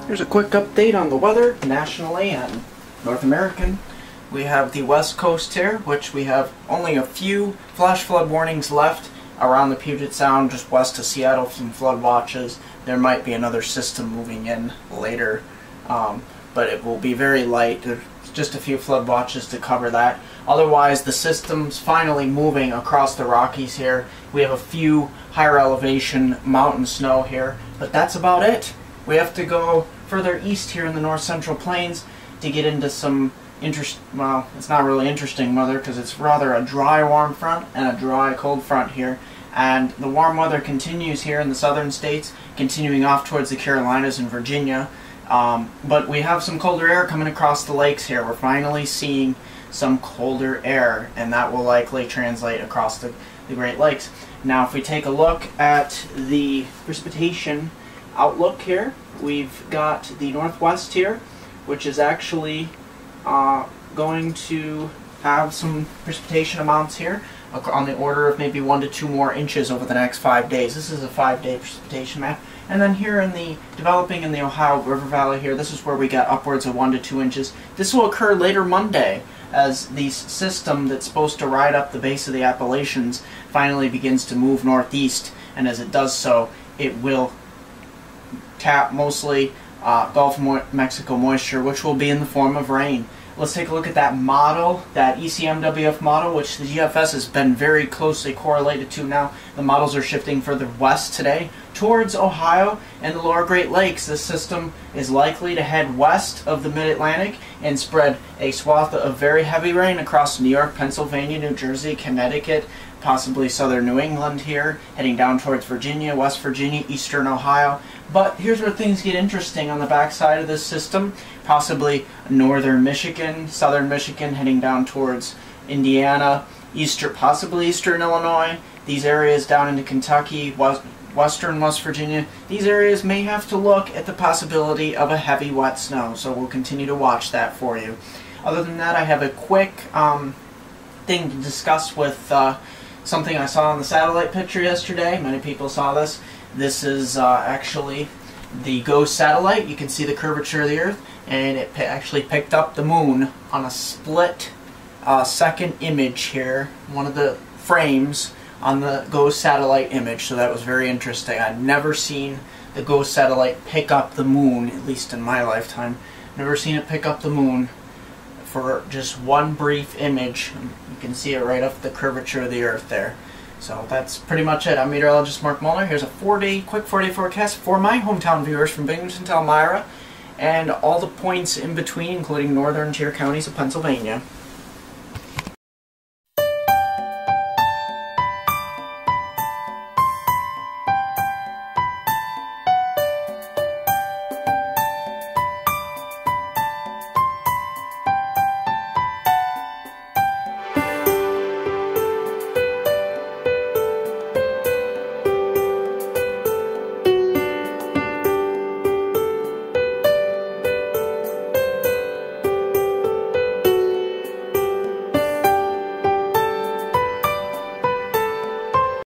Here's a quick update on the weather nationally and North American. We have the west coast here, which we have only a few flash flood warnings left around the Puget Sound, just west of Seattle, some flood watches. There might be another system moving in later, but it will be very light. There's just a few flood watches to cover that. Otherwise, the system's finally moving across the Rockies here. We have a few higher elevation mountain snow here, but that's about it. We have to go further east here in the north central plains to get into some well, it's not really interesting weather because it's rather a dry warm front and a dry cold front here. And the warm weather continues here in the southern states, continuing off towards the Carolinas and Virginia. But we have some colder air coming across the lakes here. We're finally seeing some colder air, and that will likely translate across the Great Lakes. Now, if we take a look at the precipitation outlook here, we've got the northwest here, which is actually going to have some precipitation amounts here on the order of maybe 1 to 2 more inches over the next 5 days. This is a 5-day precipitation map. And then here in the developing in the Ohio River Valley here, this is where we got upwards of 1 to 2 inches. This will occur later Monday as the system that's supposed to ride up the base of the Appalachians finally begins to move northeast, and as it does so, it will tap mostly Gulf of Mexico moisture, which will be in the form of rain. Let's take a look at that model, that ECMWF model, which the GFS has been very closely correlated to now. The models are shifting further west today towards Ohio and the lower Great Lakes. This system is likely to head west of the mid-Atlantic and spread a swath of very heavy rain across New York, Pennsylvania, New Jersey, Connecticut, possibly southern New England here, heading down towards Virginia, West Virginia, eastern Ohio. But here's where things get interesting on the backside of this system. Possibly northern Michigan, southern Michigan, heading down towards Indiana, possibly eastern Illinois, these areas down into Kentucky, western West Virginia. These areas may have to look at the possibility of a heavy wet snow, so we'll continue to watch that for you. Other than that, I have a quick thing to discuss with something I saw on the satellite picture yesterday. Many people saw this. This is actually the GOES satellite. You can see the curvature of the Earth, and it actually picked up the moon on a split second image here, one of the frames on the GOES satellite image, so that was very interesting. I'd never seen the GOES satellite pick up the moon, at least in my lifetime. Never seen it pick up the moon for just one brief image. You can see it right off the curvature of the Earth there. So that's pretty much it. I'm meteorologist Mark Muller. Here's a quick 4-day forecast for my hometown viewers from Binghamton to Elmira and all the points in between, including northern tier counties of Pennsylvania.